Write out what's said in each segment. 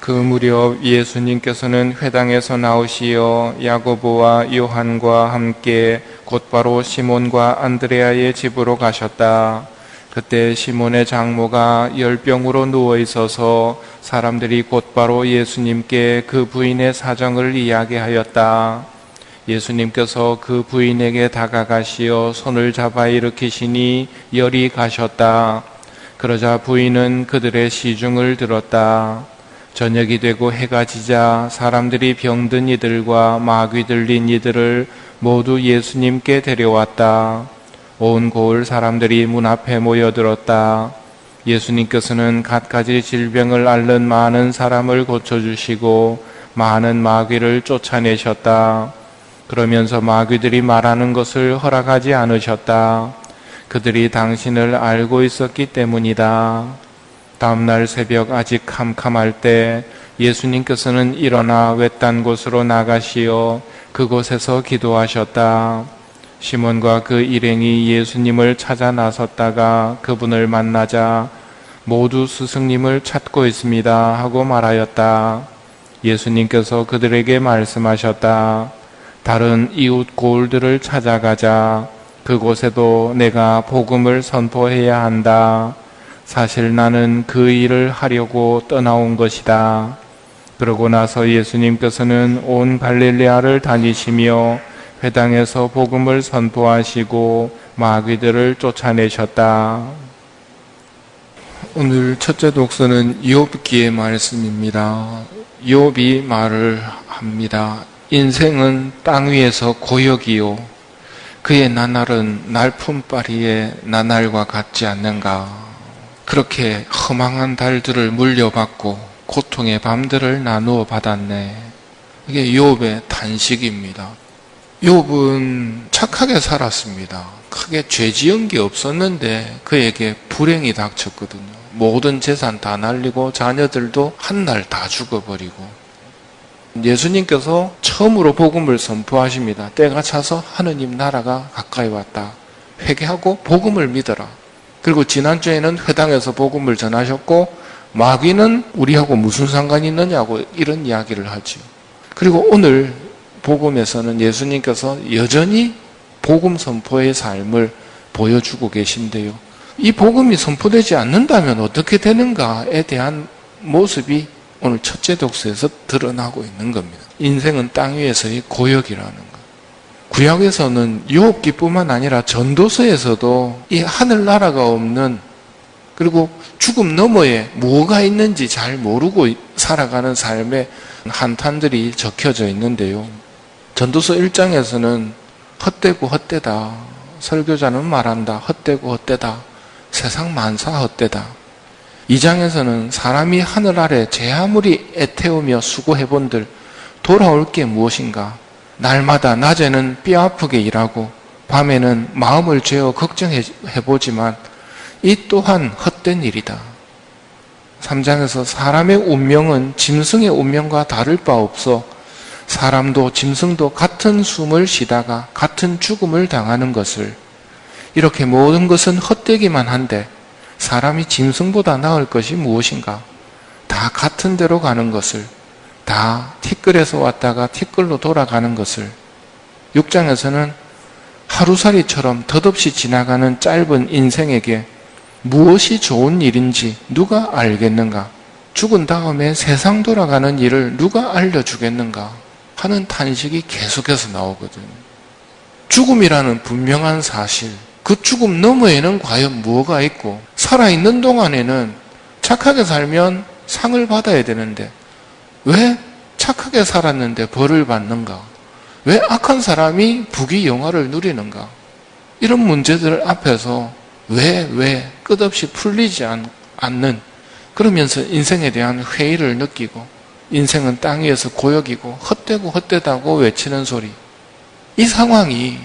그 무렵 예수님께서는 회당에서 나오시어 야고보와 요한과 함께 곧바로 시몬과 안드레아의 집으로 가셨다. 그때 시몬의 장모가 열병으로 누워 있어서 사람들이 곧바로 예수님께 그 부인의 사정을 이야기하였다. 예수님께서 그 부인에게 다가가시어 손을 잡아 일으키시니 열이 가셨다. 그러자 부인은 그들의 시중을 들었다. 저녁이 되고 해가 지자 사람들이 병든 이들과 마귀 들린 이들을 모두 예수님께 데려왔다. 온 고을 사람들이 문 앞에 모여들었다. 예수님께서는 갖가지 질병을 앓는 많은 사람을 고쳐주시고 많은 마귀를 쫓아내셨다. 그러면서 마귀들이 말하는 것을 허락하지 않으셨다. 그들이 당신을 알고 있었기 때문이다. 다음날 새벽 아직 캄캄할 때 예수님께서는 일어나 외딴 곳으로 나가시어 그곳에서 기도하셨다. 시몬과 그 일행이 예수님을 찾아 나섰다가 그분을 만나자 모두 스승님을 찾고 있습니다 하고 말하였다. 예수님께서 그들에게 말씀하셨다. 다른 이웃 고을들을 찾아가자. 그곳에도 내가 복음을 선포해야 한다. 사실 나는 그 일을 하려고 떠나온 것이다. 그러고 나서 예수님께서는 온 갈릴레아를 다니시며 회당에서 복음을 선포하시고 마귀들을 쫓아내셨다. 오늘 첫째 독서는 욥기의 말씀입니다. 욥이 말을 합니다. 인생은 땅 위에서 고역이요 그의 나날은 날품바리의 나날과 같지 않는가. 그렇게 허망한 달들을 물려받고 고통의 밤들을 나누어 받았네. 이게 욥의 탄식입니다. 욥은 착하게 살았습니다. 크게 죄 지은 게 없었는데 그에게 불행이 닥쳤거든요. 모든 재산 다 날리고 자녀들도 한 날 다 죽어버리고. 예수님께서 처음으로 복음을 선포하십니다. 때가 차서 하느님 나라가 가까이 왔다. 회개하고 복음을 믿어라. 그리고 지난주에는 회당에서 복음을 전하셨고 마귀는 우리하고 무슨 상관이 있느냐고 이런 이야기를 하죠. 그리고 오늘 복음에서는 예수님께서 여전히 복음 선포의 삶을 보여주고 계신데요. 이 복음이 선포되지 않는다면 어떻게 되는가에 대한 모습이 오늘 첫째 독서에서 드러나고 있는 겁니다. 인생은 땅 위에서의 고역이라는 것. 구약에서는 욥기뿐만 아니라 전도서에서도 이 하늘나라가 없는, 그리고 죽음 너머에 뭐가 있는지 잘 모르고 살아가는 삶의 한탄들이 적혀져 있는데요. 전도서 1장에서는 헛되고 헛되다. 설교자는 말한다. 헛되고 헛되다. 세상 만사 헛되다. 2장에서는 사람이 하늘 아래 제 아무리 애태우며 수고해본들 돌아올 게 무엇인가. 날마다 낮에는 뼈아프게 일하고 밤에는 마음을 죄어 걱정해보지만 이 또한 헛된 일이다. 3장에서 사람의 운명은 짐승의 운명과 다를 바 없어 사람도 짐승도 같은 숨을 쉬다가 같은 죽음을 당하는 것을, 이렇게 모든 것은 헛되기만 한데 사람이 짐승보다 나을 것이 무엇인가. 다 같은 데로 가는 것을, 다 티끌에서 왔다가 티끌로 돌아가는 것을. 6장에서는 하루살이처럼 덧없이 지나가는 짧은 인생에게 무엇이 좋은 일인지 누가 알겠는가? 죽은 다음에 세상 돌아가는 일을 누가 알려주겠는가? 하는 탄식이 계속해서 나오거든요. 죽음이라는 분명한 사실, 그 죽음 너머에는 과연 무엇가 있고, 살아있는 동안에는 착하게 살면 상을 받아야 되는데 왜 착하게 살았는데 벌을 받는가? 왜 악한 사람이 부귀 영화를 누리는가? 이런 문제들 앞에서 왜 끝없이 풀리지 않는, 그러면서 인생에 대한 회의를 느끼고 인생은 땅 위에서 고역이고 헛되고 헛되다고 외치는 소리. 이 상황이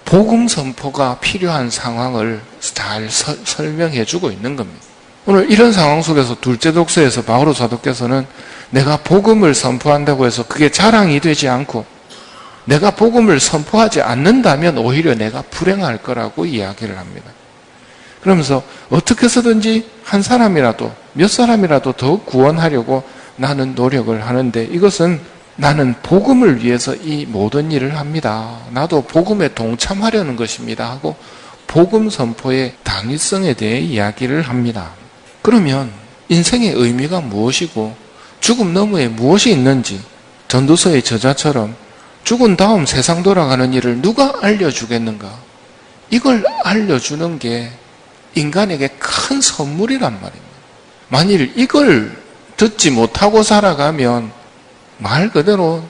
복음 선포가 필요한 상황을 잘 설명해 주고 있는 겁니다. 오늘 이런 상황 속에서 둘째 독서에서 바오로 사도께서는 내가 복음을 선포한다고 해서 그게 자랑이 되지 않고 내가 복음을 선포하지 않는다면 오히려 내가 불행할 거라고 이야기를 합니다. 그러면서 어떻게 해서든지 한 사람이라도 몇 사람이라도 더 구원하려고 나는 노력을 하는데 이것은 나는 복음을 위해서 이 모든 일을 합니다. 나도 복음에 동참하려는 것입니다 하고 복음 선포의 당위성에 대해 이야기를 합니다. 그러면 인생의 의미가 무엇이고 죽음 너머에 무엇이 있는지 전도서의 저자처럼 죽은 다음 세상 돌아가는 일을 누가 알려주겠는가? 이걸 알려주는 게 인간에게 큰 선물이란 말입니다. 만일 이걸 듣지 못하고 살아가면 말 그대로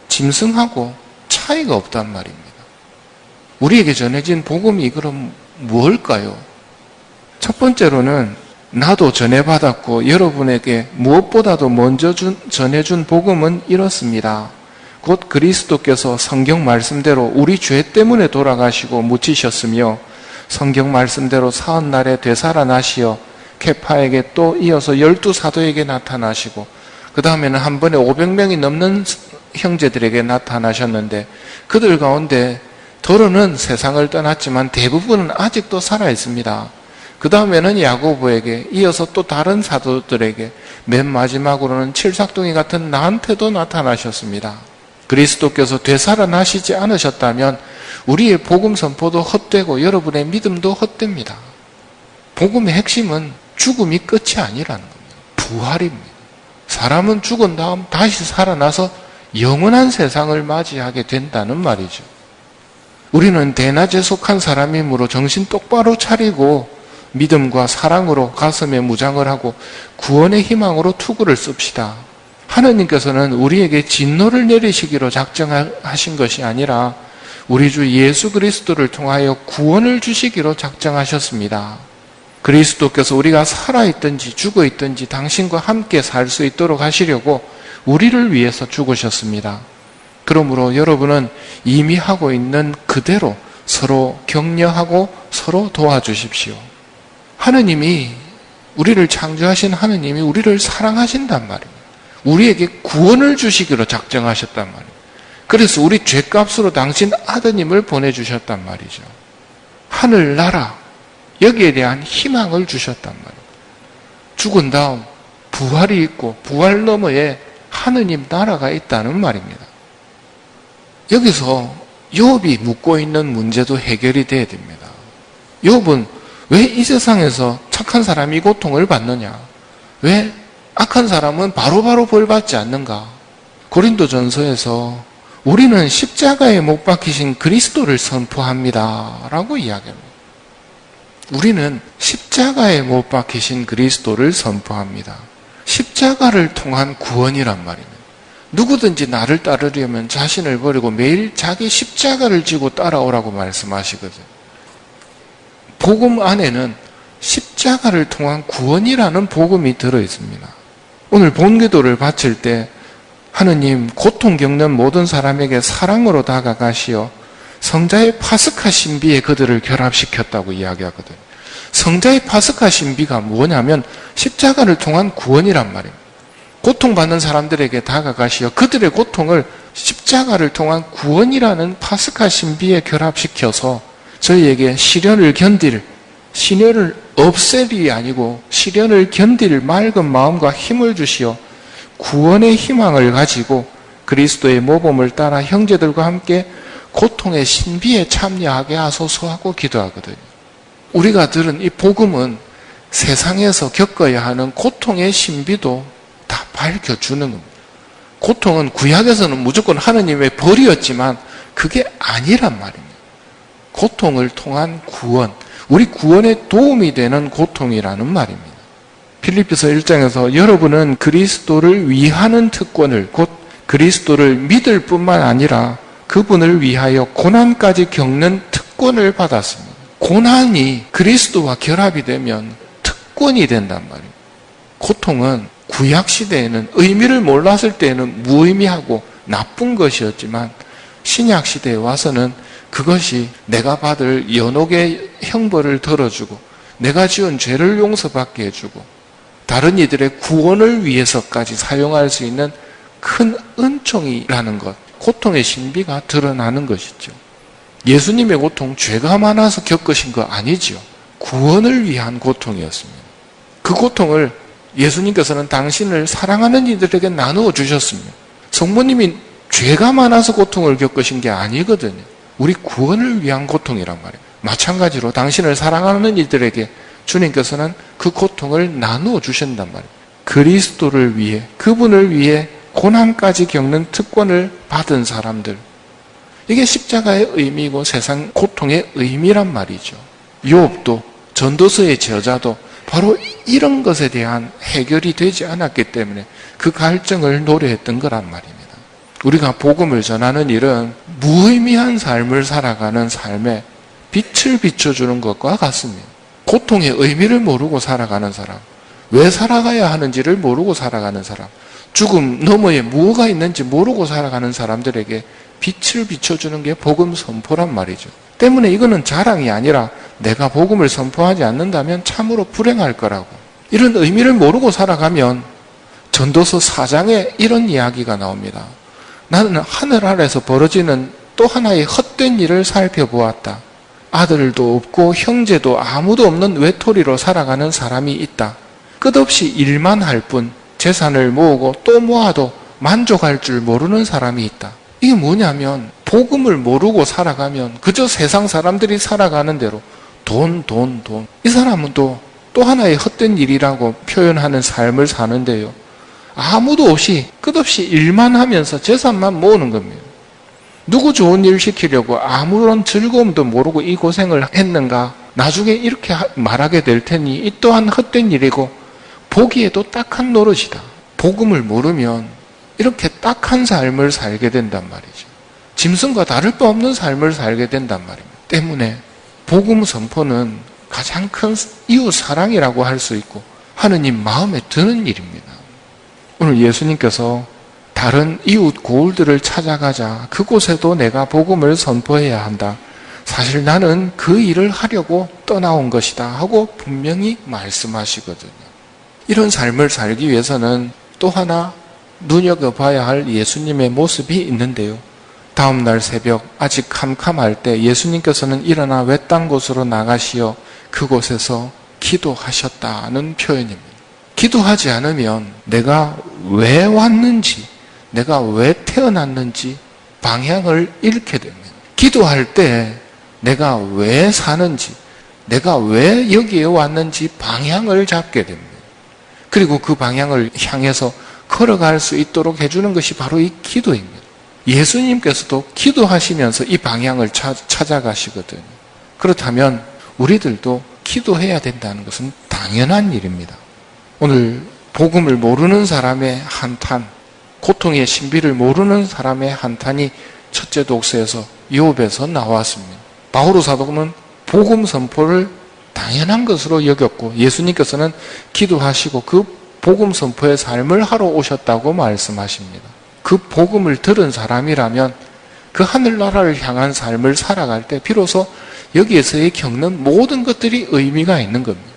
짐승하고 차이가 없단 말입니다. 우리에게 전해진 복음이 그럼 무엇일까요? 첫 번째로는 나도 전해받았고 여러분에게 무엇보다도 먼저 전해준 복음은 이렇습니다. 곧 그리스도께서 성경 말씀대로 우리 죄 때문에 돌아가시고 묻히셨으며 성경 말씀대로 사흘날에 되살아나시어 케파에게 또 이어서 12사도에게 나타나시고 그 다음에는 한 번에 500명이 넘는 형제들에게 나타나셨는데 그들 가운데 더러는 세상을 떠났지만 대부분은 아직도 살아있습니다. 그 다음에는 야고보에게 이어서 또 다른 사도들에게 맨 마지막으로는 칠삭둥이 같은 나한테도 나타나셨습니다. 그리스도께서 되살아나시지 않으셨다면 우리의 복음 선포도 헛되고 여러분의 믿음도 헛됩니다. 복음의 핵심은 죽음이 끝이 아니라는 겁니다. 부활입니다. 사람은 죽은 다음 다시 살아나서 영원한 세상을 맞이하게 된다는 말이죠. 우리는 대낮에 속한 사람이므로 정신 똑바로 차리고 믿음과 사랑으로 가슴에 무장을 하고 구원의 희망으로 투구를 씁시다. 하느님께서는 우리에게 진노를 내리시기로 작정하신 것이 아니라 우리 주 예수 그리스도를 통하여 구원을 주시기로 작정하셨습니다. 그리스도께서 우리가 살아있든지 죽어있든지 당신과 함께 살 수 있도록 하시려고 우리를 위해서 죽으셨습니다. 그러므로 여러분은 이미 하고 있는 그대로 서로 격려하고 서로 도와주십시오. 하느님이 우리를 창조하신 하느님이 우리를 사랑하신단 말입니다. 우리에게 구원을 주시기로 작정하셨단 말이에요. 그래서 우리 죄값으로 당신 아드님을 보내주셨단 말이죠. 하늘나라 여기에 대한 희망을 주셨단 말이에요. 죽은 다음 부활이 있고 부활 너머에 하느님 나라가 있다는 말입니다. 여기서 욥이 묻고 있는 문제도 해결이 돼야 됩니다. 욥은 왜 이 세상에서 착한 사람이 고통을 받느냐? 왜 악한 사람은 바로바로 벌 받지 않는가? 고린도전서에서 우리는 십자가에 못 박히신 그리스도를 선포합니다 라고 이야기합니다. 우리는 십자가에 못 박히신 그리스도를 선포합니다. 십자가를 통한 구원이란 말입니다. 누구든지 나를 따르려면 자신을 버리고 매일 자기 십자가를 지고 따라오라고 말씀하시거든요. 복음 안에는 십자가를 통한 구원이라는 복음이 들어있습니다. 오늘 본기도를 바칠 때 하느님 고통 겪는 모든 사람에게 사랑으로 다가가시어 성자의 파스카 신비에 그들을 결합시켰다고 이야기하거든요. 성자의 파스카 신비가 뭐냐면 십자가를 통한 구원이란 말입니다. 고통받는 사람들에게 다가가시어 그들의 고통을 십자가를 통한 구원이라는 파스카 신비에 결합시켜서 저희에게 시련을 견딜, 시련을 없앨이 아니고 시련을 견딜 맑은 마음과 힘을 주시어 구원의 희망을 가지고 그리스도의 모범을 따라 형제들과 함께 고통의 신비에 참여하게 하소서 하고 기도하거든요. 우리가 들은 이 복음은 세상에서 겪어야 하는 고통의 신비도 다 밝혀주는 겁니다. 고통은 구약에서는 무조건 하느님의 벌이었지만 그게 아니란 말입니다. 고통을 통한 구원, 우리 구원에 도움이 되는 고통이라는 말입니다. 필리피서 1장에서 여러분은 그리스도를 위하는 특권을, 곧 그리스도를 믿을 뿐만 아니라 그분을 위하여 고난까지 겪는 특권을 받았습니다. 고난이 그리스도와 결합이 되면 특권이 된단 말입니다. 고통은 구약시대에는 의미를 몰랐을 때에는 무의미하고 나쁜 것이었지만 신약시대에 와서는 그것이 내가 받을 연옥의 형벌을 덜어주고 내가 지은 죄를 용서받게 해주고 다른 이들의 구원을 위해서까지 사용할 수 있는 큰 은총이라는 것, 고통의 신비가 드러나는 것이죠. 예수님의 고통, 죄가 많아서 겪으신 거 아니죠. 구원을 위한 고통이었습니다. 그 고통을 예수님께서는 당신을 사랑하는 이들에게 나누어 주셨습니다. 성모님이 죄가 많아서 고통을 겪으신 게 아니거든요. 우리 구원을 위한 고통이란 말이에요. 마찬가지로 당신을 사랑하는 이들에게 주님께서는 그 고통을 나누어 주신단 말이에요. 그리스도를 위해, 그분을 위해 고난까지 겪는 특권을 받은 사람들, 이게 십자가의 의미고 세상 고통의 의미란 말이죠. 욥도, 전도서의 저자도 바로 이런 것에 대한 해결이 되지 않았기 때문에 그 갈증을 노래했던 거란 말입니다. 우리가 복음을 전하는 일은 무의미한 삶을 살아가는 삶에 빛을 비춰주는 것과 같습니다. 고통의 의미를 모르고 살아가는 사람, 왜 살아가야 하는지를 모르고 살아가는 사람, 죽음 너머에 무엇가 있는지 모르고 살아가는 사람들에게 빛을 비춰주는 게 복음 선포란 말이죠. 때문에 이거는 자랑이 아니라 내가 복음을 선포하지 않는다면 참으로 불행할 거라고. 이런 의미를 모르고 살아가면 전도서 4장에 이런 이야기가 나옵니다. 나는 하늘 아래서 벌어지는 또 하나의 헛된 일을 살펴보았다. 아들도 없고 형제도 아무도 없는 외톨이로 살아가는 사람이 있다. 끝없이 일만 할 뿐 재산을 모으고 또 모아도 만족할 줄 모르는 사람이 있다. 이게 뭐냐면 복음을 모르고 살아가면 그저 세상 사람들이 살아가는 대로 돈. 이 사람은 또 하나의 헛된 일이라고 표현하는 삶을 사는데요. 아무도 없이 끝없이 일만 하면서 재산만 모으는 겁니다. 누구 좋은 일 시키려고 아무런 즐거움도 모르고 이 고생을 했는가? 나중에 이렇게 말하게 될 테니 이 또한 헛된 일이고 보기에도 딱한 노릇이다. 복음을 모르면 이렇게 딱한 삶을 살게 된단 말이죠. 짐승과 다를 바 없는 삶을 살게 된단 말입니다. 때문에 복음 선포는 가장 큰 이웃 사랑이라고 할 수 있고 하느님 마음에 드는 일입니다. 오늘 예수님께서 다른 이웃 고울들을 찾아가자 그곳에도 내가 복음을 선포해야 한다. 사실 나는 그 일을 하려고 떠나온 것이다 하고 분명히 말씀하시거든요. 이런 삶을 살기 위해서는 또 하나 눈여겨봐야 할 예수님의 모습이 있는데요. 다음 날 새벽 아직 캄캄할 때 예수님께서는 일어나 외딴 곳으로 나가시어 그곳에서 기도하셨다는 표현입니다. 기도하지 않으면 내가 왜 왔는지, 내가 왜 태어났는지 방향을 잃게 됩니다. 기도할 때 내가 왜 사는지, 내가 왜 여기에 왔는지 방향을 잡게 됩니다. 그리고 그 방향을 향해서 걸어갈 수 있도록 해주는 것이 바로 이 기도입니다. 예수님께서도 기도하시면서 이 방향을 찾아가시거든요. 그렇다면 우리들도 기도해야 된다는 것은 당연한 일입니다. 오늘 복음을 모르는 사람의 한탄, 고통의 신비를 모르는 사람의 한탄이 첫째 독서에서 욥에서 나왔습니다. 바오로 사도는 복음 선포를 당연한 것으로 여겼고 예수님께서는 기도하시고 그 복음 선포의 삶을 하러 오셨다고 말씀하십니다. 그 복음을 들은 사람이라면 그 하늘나라를 향한 삶을 살아갈 때 비로소 여기에서의 겪는 모든 것들이 의미가 있는 겁니다.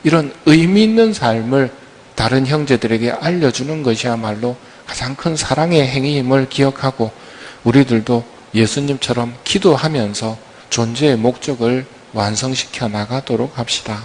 이런 의미 있는 삶을 다른 형제들에게 알려주는 것이야말로 가장 큰 사랑의 행위임을 기억하고 우리들도 예수님처럼 기도하면서 존재의 목적을 완성시켜 나가도록 합시다.